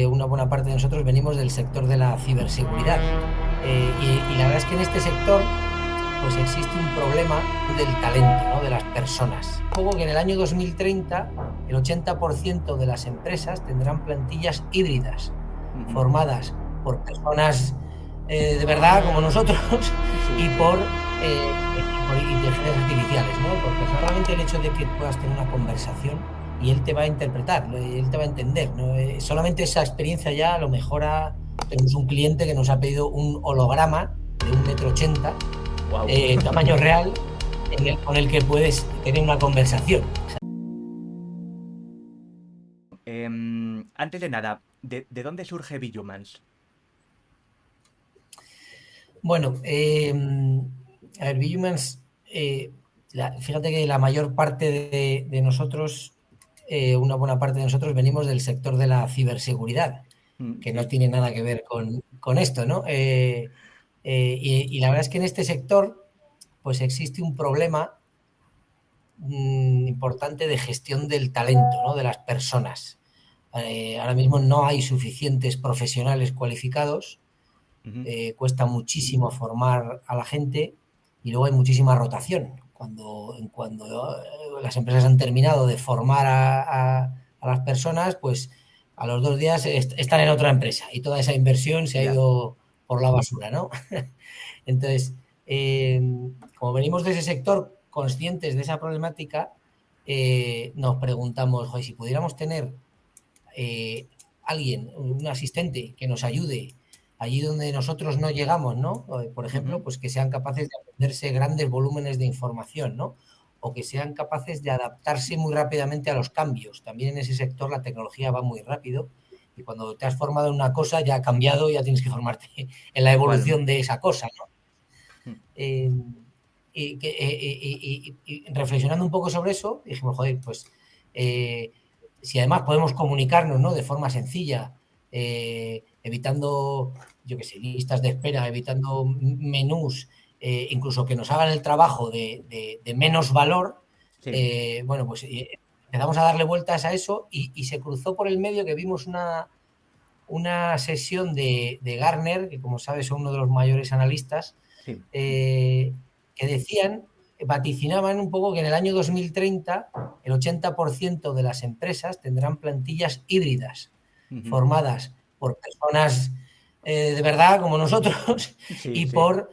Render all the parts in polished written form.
una buena parte de nosotros venimos del sector de la ciberseguridad. Y la verdad es que en este sector pues existe un problema del talento, ¿no? De las personas. Un poco que en el año 2030 el 80% de las empresas tendrán plantillas híbridas formadas por personas de verdad como nosotros y por inteligencias artificiales, ¿no? Porque solamente el hecho de que puedas tener una conversación y él te va a interpretar, él te va a entender, ¿no? Solamente esa experiencia ya lo mejora. Tenemos un cliente que nos ha pedido un holograma de 1,80 m, Wow. tamaño real, con el que puedes tener una conversación. Antes de nada, ¿de dónde surge Billumans? Bueno, a ver, Billumans, fíjate que la mayor parte de nosotros, una buena parte de nosotros venimos del sector de la ciberseguridad, que no Sí. tiene nada que ver con esto, ¿no? Y la verdad es que en este sector, pues existe un problema importante de gestión del talento, ¿no? De las personas. Ahora mismo no hay suficientes profesionales cualificados, Ujú. cuesta muchísimo formar a la gente y luego hay muchísima rotación. Cuando las empresas han terminado de formar a las personas, pues a los 2 días están en otra empresa y toda esa inversión se ha Ya. ido por la basura, ¿no? Entonces, eh, como venimos de ese sector, conscientes de esa problemática, nos preguntamos, si pudiéramos tener alguien, un asistente que nos ayude allí donde nosotros no llegamos, ¿no? Por ejemplo, Ujú. pues que sean capaces de aprenderse grandes volúmenes de información, ¿no? O que sean capaces de adaptarse muy rápidamente a los cambios. También en ese sector la tecnología va muy rápido y cuando te has formado en una cosa ya ha cambiado, ya tienes que formarte en la Tal cual. evolución de esa cosa, ¿no? Mm. Eh, y reflexionando un poco sobre eso, dijimos, joder, pues eh, si además podemos comunicarnos, ¿no? De forma sencilla, evitando, yo qué sé, listas de espera, evitando menús, incluso que nos hagan el trabajo de menos valor, Sí. bueno, pues empezamos a darle vueltas a eso y se cruzó por el medio que vimos una sesión de Gartner, que como sabes son uno de los mayores analistas, Sí. que decían, vaticinaban un poco que en el año 2030 el 80% de las empresas tendrán plantillas híbridas Ujú. formadas por personas de verdad como nosotros Sí, y sí. por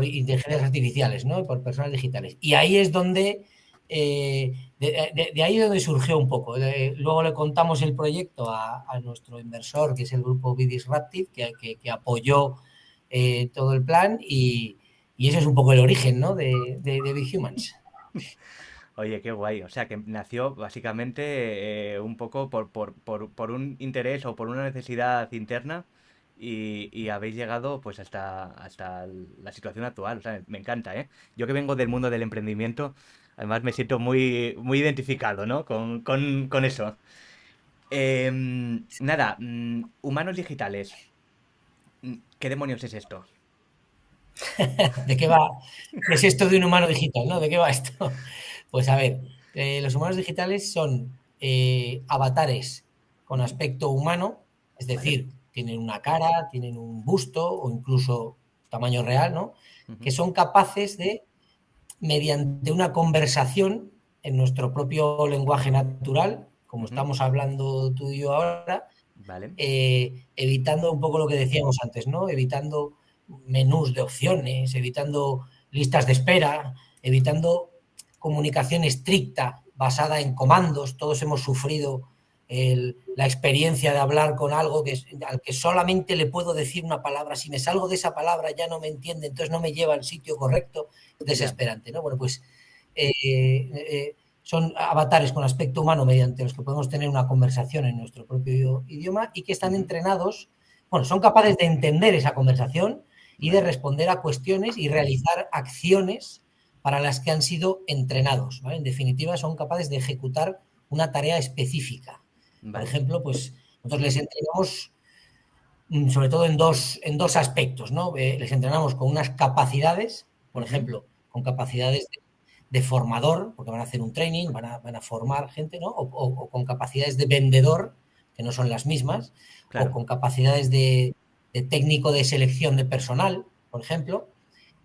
inteligencias artificiales, ¿no? Y por personas digitales. Y ahí es donde de ahí es donde surgió un poco. Luego le contamos el proyecto a nuestro inversor, que es el grupo Bidisruptive, que apoyó todo el plan y ese es un poco el origen, ¿no? de Big Humans. Oye, qué guay. O sea, que nació básicamente un poco por un interés o por una necesidad interna y habéis llegado pues hasta la situación actual. O sea, me encanta, ¿eh? Yo que vengo del mundo del emprendimiento, además me siento muy identificado, ¿no? Con eso. Nada, humanos digitales. ¿Qué demonios es esto? ¿De qué va? ¿Qué es esto de un humano digital? ¿No? ¿De qué va esto? Pues a ver, los humanos digitales son avatares con Ujú. aspecto humano, es ¿Vale? decir, tienen una cara, tienen un busto o incluso tamaño real, ¿no? Que Ujú. son capaces de, mediante una conversación en nuestro propio lenguaje natural, como Ujú. estamos hablando tú y yo ahora, Vale. evitando un poco lo que decíamos antes, ¿no? Evitando menús de opciones, evitando listas de espera, evitando comunicación estricta basada en comandos. Todos hemos sufrido la experiencia de hablar con algo al que solamente le puedo decir una palabra. Si me salgo de esa palabra ya no me entiende, entonces no me lleva al sitio correcto. Es Ya. desesperante, ¿no? Bueno, pues son avatares con aspecto humano mediante los que podemos tener una conversación en nuestro propio idioma y que están Ujú. entrenados, bueno, son capaces de entender esa conversación y de Vale. responder a cuestiones y realizar acciones para las que han sido entrenados, ¿vale? En definitiva, son capaces de ejecutar una tarea específica. Por Vale. ejemplo, pues nosotros les entrenamos sobre todo en dos aspectos, ¿no? Les entrenamos con unas capacidades, por Ujú. ejemplo, con capacidades de formador, porque van a hacer un training, van a formar gente, ¿no? O con capacidades de vendedor, que no son las mismas, o Claro. con capacidades de técnico de selección de personal, por ejemplo.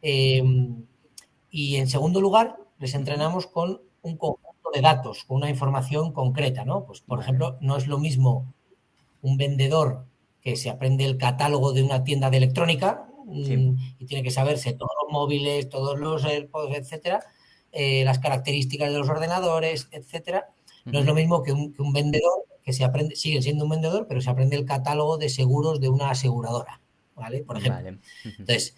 Y en segundo lugar, les entrenamos con un conjunto de datos, con una información concreta, ¿no? Pues, por Vale. ejemplo, no es lo mismo un vendedor que se aprende el catálogo de una tienda de electrónica Sí. y tiene que saberse todos los móviles, todos los AirPods, etcétera, las características de los ordenadores, etcétera. No es Ujú. lo mismo que un vendedor que se aprende, sigue siendo un vendedor, pero se aprende el catálogo de seguros de una aseguradora, ¿vale? Por ejemplo. Vale. Ujú. Entonces,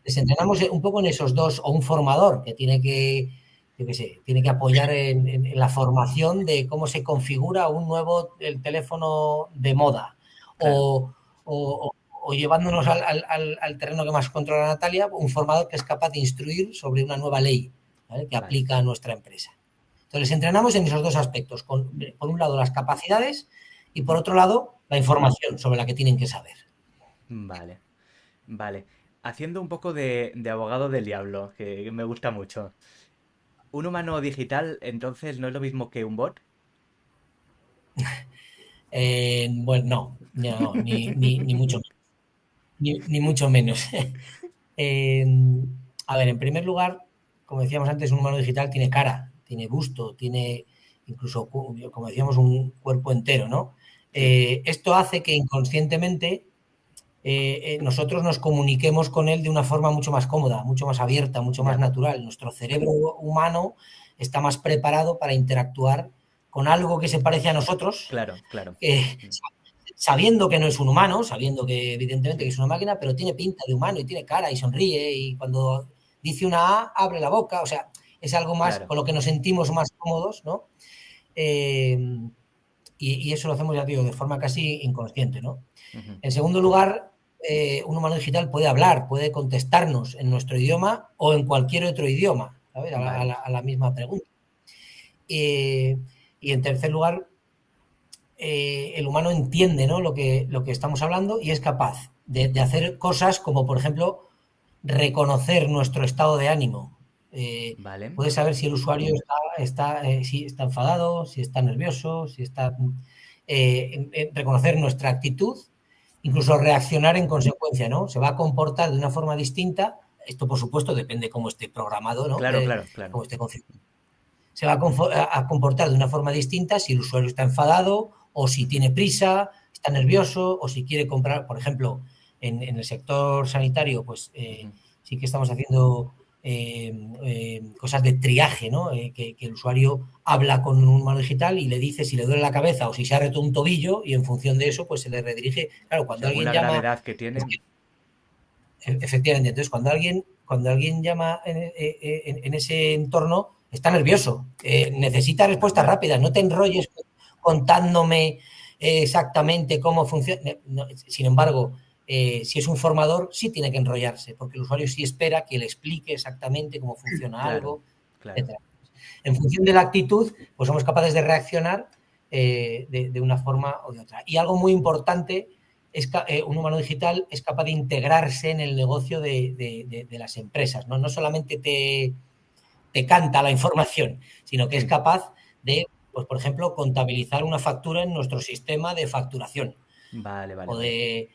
les entrenamos un poco en esos dos, o un formador que tiene que, yo qué sé, tiene que apoyar en la formación de cómo se configura un nuevo el teléfono de moda, Claro. o llevándonos al terreno que más controla Natalia, un formador que es capaz de instruir sobre una nueva ley, ¿vale?, que Vale. aplica a nuestra empresa. Entonces, les entrenamos en esos dos aspectos, por un lado las capacidades y por otro lado la información sobre la que tienen que saber. Vale. Vale. Haciendo un poco de abogado del diablo, que me gusta mucho. ¿Un humano digital entonces no es lo mismo que un bot? Bueno, no, ni mucho menos. Ni mucho menos. Eh, a ver, en primer lugar, como decíamos antes, un humano digital tiene cara, tiene busto, tiene incluso, como decíamos, un cuerpo entero, ¿no? Sí. Esto hace que inconscientemente nosotros nos comuniquemos con él de una forma mucho más cómoda, mucho más abierta, mucho más Ya. natural. Nuestro cerebro humano está más preparado para interactuar con algo que se parece a nosotros, Claro, claro. eh, Mm. sabiendo que no es un humano, sabiendo que evidentemente que Sí. es una máquina, pero tiene pinta de humano y tiene cara y sonríe y cuando dice una A abre la boca, o sea, es algo más Claro. con lo que nos sentimos más cómodos, ¿no? Eh, y eso lo hacemos, ya digo, de forma casi inconsciente, ¿no? Ujú. En segundo lugar, un humano digital puede hablar, puede contestarnos en nuestro idioma o en cualquier otro idioma, ¿sabes? Vale. A la misma pregunta. Eh, y en tercer lugar, el humano entiende, ¿no?, lo que estamos hablando y es capaz de hacer cosas como, por ejemplo, reconocer nuestro estado de ánimo. Vale. Puede saber si el usuario si está enfadado, si está nervioso, si está... reconocer nuestra actitud, Ujú. incluso reaccionar en consecuencia, ¿no? Se va a comportar de una forma distinta. Esto, por supuesto, depende cómo esté programado, ¿no? Claro, claro, claro. Cómo esté configurado. Se va a comportar de una forma distinta si el usuario está enfadado o si Ujú. tiene prisa, está nervioso o si quiere comprar, por ejemplo, en el sector sanitario, pues Ujú. sí que estamos haciendo cosas de triaje, ¿no? Que el usuario habla con un humano digital y le dice si le duele la cabeza o si se ha roto un tobillo y en función de eso, pues se le redirige. Claro, cuando Según alguien la llama, gravedad que tiene. efectivamente, entonces cuando alguien llama en ese entorno, está nervioso, necesita respuestas Normal. rápidas, no te enrolles contándome exactamente cómo funciona. No, sin embargo, si es un formador, sí tiene que enrollarse, porque el usuario sí espera que le explique exactamente cómo funciona Claro, algo, claro. etcétera. En función de la actitud, pues somos capaces de reaccionar de una forma o de otra. Y algo muy importante es que un humano digital es capaz de integrarse en el negocio de las empresas, ¿no? No solamente te canta la información, sino que es Sí. capaz de, pues, por ejemplo, contabilizar una factura en nuestro sistema de facturación Vale, vale, o vale.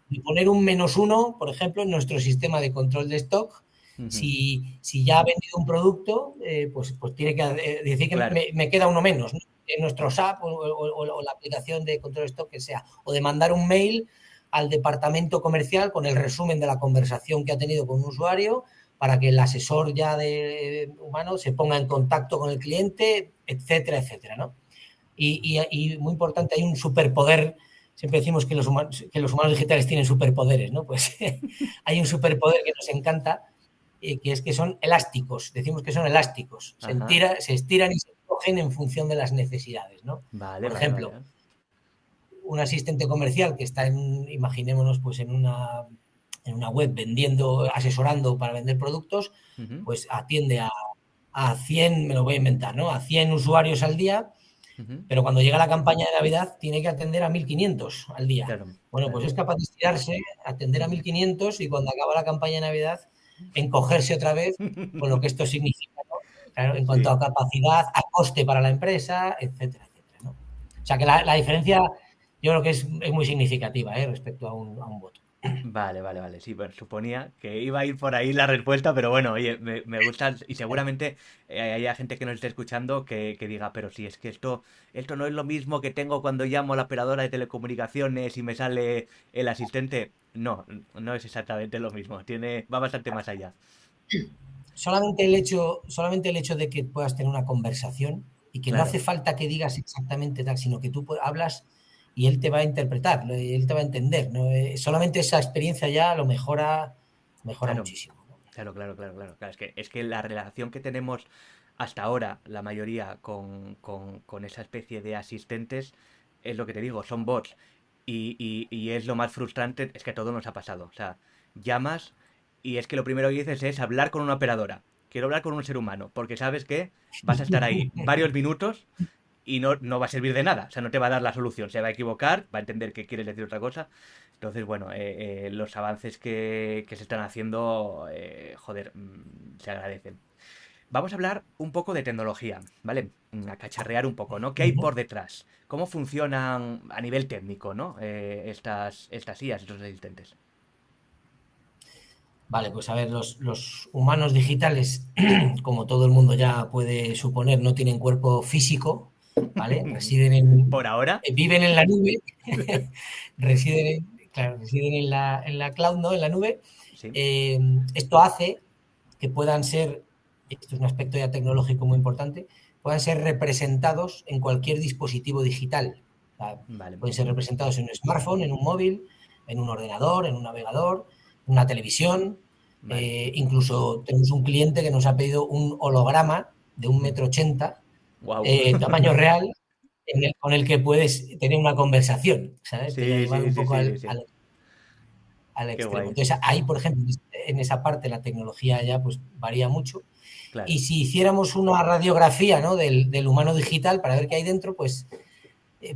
de poner un -1, por ejemplo, en nuestro sistema de control de stock. Ujú. Si ya ha vendido un producto, pues tiene que decir que Claro. me queda uno menos, ¿no?, en nuestro SAP o la aplicación de control de stock que sea, o de mandar un mail al departamento comercial con el resumen de la conversación que ha tenido con un usuario para que el asesor ya de humano se ponga en contacto con el cliente, etcétera, etcétera, ¿no? Y muy importante, hay un superpoder. Siempre decimos que los humanos digitales tienen superpoderes, ¿no? Pues hay un superpoder que nos encanta, que es que son elásticos. Decimos que son elásticos. Ajá. Se estiran y se encogen en función de las necesidades, ¿no? Vale, Por vale, ejemplo, vale. un asistente comercial que está imaginémonos, pues en una web vendiendo, asesorando para vender productos, Ujú. pues atiende a 100, me lo voy a inventar, ¿no? A 100 usuarios al día, Ujú. pero cuando llega la campaña de Navidad tiene que atender a 1.500 al día. Claro, Bueno, pues claro. es capaz de estirarse, atender a 1.500 y cuando acaba la campaña de Navidad, encogerse otra vez con lo que esto significa, ¿no? Claro, en cuanto Sí. a capacidad, a coste para la empresa, etcétera, etcétera, ¿no? O sea que la diferencia yo creo que es muy significativa respecto a un voto. Vale, vale, vale. Sí, bueno, suponía que iba a ir por ahí la respuesta, pero bueno, oye, me gusta y seguramente haya gente que nos esté escuchando que diga, pero si es que esto no es lo mismo que tengo cuando llamo a la operadora de telecomunicaciones y me sale el asistente. No, no es exactamente lo mismo. Va bastante más allá. Solamente el hecho de que puedas tener una conversación y que no Claro, hace falta que digas exactamente tal, sino que tú hablas y él te va a interpretar, él te va a entender, ¿no? Solamente esa experiencia ya lo mejora claro, muchísimo, ¿no? claro, claro, claro, claro. Claro, es que la relación que tenemos hasta ahora, la mayoría, con esa especie de asistentes, es lo que te digo, son bots. Y es lo más frustrante, es que todo nos ha pasado. O sea, llamas y es que lo primero que dices es hablar con una operadora. Quiero hablar con un ser humano, porque sabes que vas a estar ahí varios minutos y no va a servir de nada. O sea, no te va a dar la solución. Se va a equivocar, va a entender que quieres decir otra cosa. Entonces, bueno, los avances que se están haciendo, joder, se agradecen. Vamos a hablar un poco de tecnología, ¿vale? A cacharrear un poco, ¿no? ¿Qué hay por detrás? ¿Cómo funcionan a nivel técnico, ¿no? Estas IAs, estos asistentes. Vale, pues a ver, los humanos digitales, como todo el mundo ya puede suponer, no tienen cuerpo físico, ¿vale? Por ahora, Viven en la nube, claro, residen en la cloud, ¿no? En la nube. sí, Eh, Esto hace que puedan ser, esto es un aspecto ya tecnológico muy importante, puedan ser representados en cualquier dispositivo digital. O sea, vale, pueden ser representados en un smartphone, en un móvil, en un ordenador, en un navegador, en una televisión. vale. Incluso tenemos un cliente que nos ha pedido un holograma de 1,80 m, Wow. tamaño real, con el que puedes tener una conversación, ¿sabes? Te lo ha Sí, llevado sí, un sí, poco sí, sí, sí. al Qué extremo. guay. Entonces, ahí, por ejemplo, en esa parte la tecnología ya pues varía mucho. Claro. Y si hiciéramos una radiografía, ¿no? del humano digital para ver qué hay dentro, pues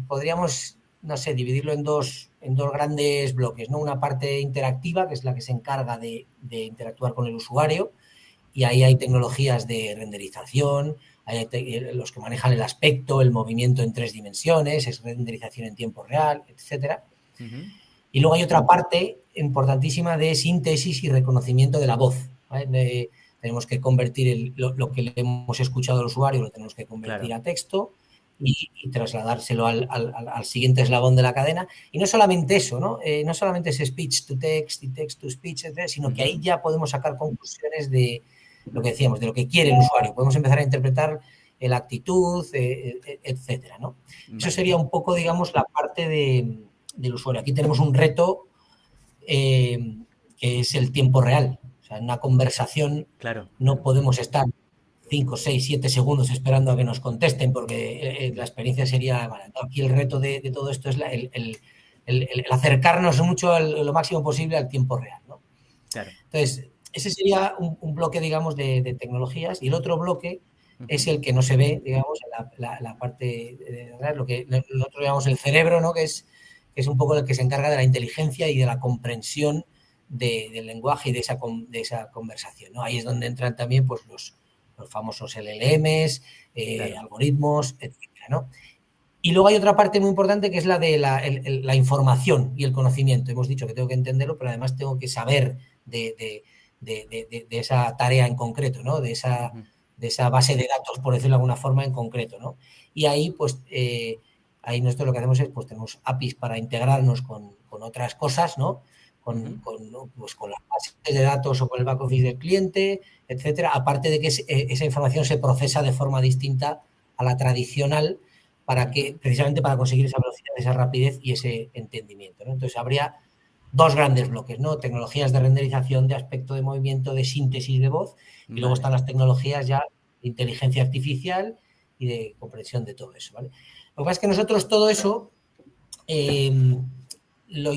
podríamos, no sé, dividirlo en dos grandes bloques, ¿no? Una parte interactiva, que es la que se encarga de interactuar con el usuario, y ahí hay tecnologías de renderización, hay los que manejan el aspecto, el movimiento en 3 dimensiones, es renderización en tiempo real, etcétera. Ujú. Y luego hay otra parte importantísima de síntesis y reconocimiento de la voz, ¿vale? Tenemos que convertir lo que le hemos escuchado al usuario, lo tenemos que convertir Claro. a texto y trasladárselo al siguiente eslabón de la cadena. Y no solamente eso, ¿no? No solamente es speech to text y text to speech, etcétera, sino que ahí Ujú. ya podemos sacar conclusiones de lo que decíamos, de lo que quiere el usuario. Podemos empezar a interpretar la actitud, etcétera, ¿no? Eso Vale. sería un poco, digamos, la parte del usuario. Aquí tenemos un reto que es el tiempo real. O sea, en una conversación Claro. no podemos estar 5, 6, 7 segundos esperando a que nos contesten porque la experiencia sería... Bueno, aquí el reto de todo esto es el acercarnos mucho lo máximo posible al tiempo real, ¿no? Claro. Entonces, ese sería un bloque, digamos, de tecnologías, y el otro bloque es Ujú. el que no se ve, digamos, la parte de lo que nosotros llamamos el cerebro, ¿no? Que es un poco el que se encarga de la inteligencia y de la comprensión del lenguaje y de esa conversación, ¿no? Ahí es donde entran también pues, los famosos LLMs, Claro. algoritmos, etcétera, ¿no? Y luego hay otra parte muy importante que es la de la información y el conocimiento. Hemos dicho que tengo que entenderlo, pero además tengo que saber de esa tarea en concreto, ¿no? Ujú. De esa base de datos, por decirlo de alguna forma, en concreto, ¿no? Y ahí, pues, ahí nosotros lo que hacemos es, pues, tenemos APIs para integrarnos con otras cosas, ¿no? Ujú. Pues, con las bases de datos o con el back office del cliente, etcétera. Aparte de que esa información se procesa de forma distinta a la tradicional para que, Ujú. precisamente para conseguir esa velocidad, esa rapidez y ese entendimiento, ¿no? Entonces, habría dos grandes bloques, ¿no? Tecnologías de renderización, de aspecto de movimiento, de síntesis de voz, y luego Vale. están las tecnologías ya de inteligencia artificial y de comprensión de todo eso, ¿vale? Lo que pasa es que nosotros todo eso, eh, lo,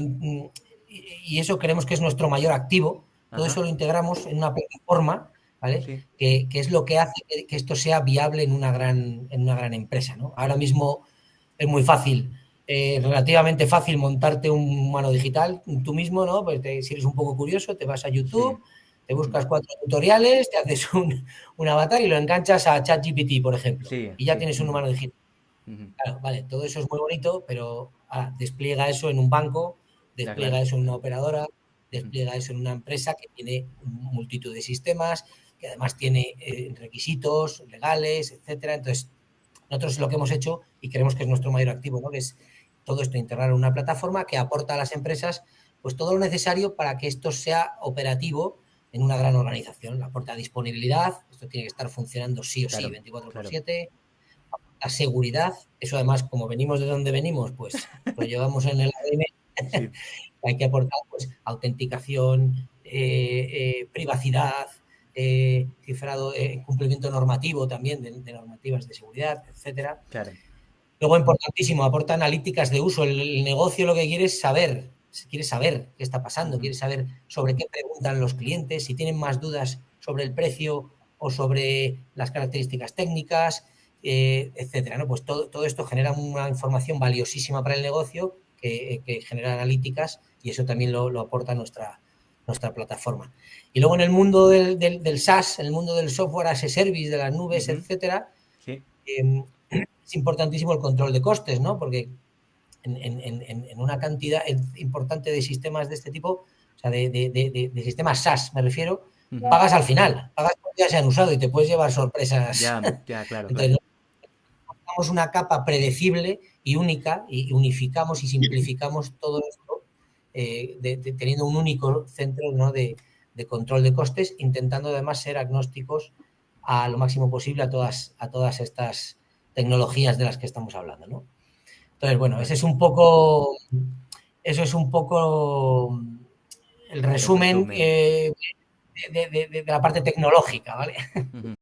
y eso creemos que es nuestro mayor activo, todo Ajá. eso lo integramos en una plataforma, ¿vale? Sí. Que es lo que hace que esto sea viable en una gran empresa, ¿no? Ahora mismo es muy fácil, relativamente fácil montarte un humano digital tú mismo, ¿no? Pues si eres un poco curioso, te vas a Sí. YouTube, te Mm. buscas 4 tutoriales, te haces un avatar y lo enganchas a ChatGPT, por ejemplo, Sí, y ya sí. tienes un Ujú. humano digital. Ujú. Claro, vale, todo eso es muy bonito, pero despliega eso en un banco, Ya, despliega claro. eso en una operadora, Ujú. despliega eso en una empresa que tiene multitud de sistemas, que además tiene requisitos legales, etcétera. Entonces, nosotros lo que hemos hecho y creemos que es nuestro mayor activo, ¿no? Que es todo esto integrar en una plataforma que aporta a las empresas pues todo lo necesario para que esto sea operativo en una gran organización. Aporta disponibilidad, esto tiene que estar funcionando sí o sí, Claro, 24 por claro. 7. La seguridad, eso además, como venimos de donde venimos, pues lo llevamos en el ADN. Sí, Hay que aportar pues autenticación, privacidad, cifrado, cumplimiento normativo también de normativas de seguridad, etcétera. claro. Luego, importantísimo, aporta analíticas de uso. El negocio lo que quiere es saber, quiere saber qué está pasando, Ujú. quiere saber sobre qué preguntan los clientes, si tienen más dudas sobre el precio o sobre las características técnicas, etcétera, ¿no? Pues todo esto genera una información valiosísima para el negocio que genera analíticas y eso también lo aporta nuestra plataforma. Y luego en el mundo del SaaS, en el mundo del software as a service, de las nubes, Ujú. etcétera, Sí, es importantísimo el control de costes, ¿no? Porque en una cantidad importante de sistemas de este tipo, o sea, de sistemas SaaS, me refiero, ujú. pagas al final, pagas cuando ya se han usado y te puedes llevar sorpresas. Ya, ya, claro, Entonces, claro. damos una capa predecible y única y unificamos y simplificamos todo esto teniendo un único centro, ¿no? de control de costes, intentando además ser agnósticos a lo máximo posible a todas estas tecnologías de las que estamos hablando, ¿no? Entonces, bueno, Vale. eso es un poco el El resumen resumen. de la parte tecnológica, ¿vale? Ujú.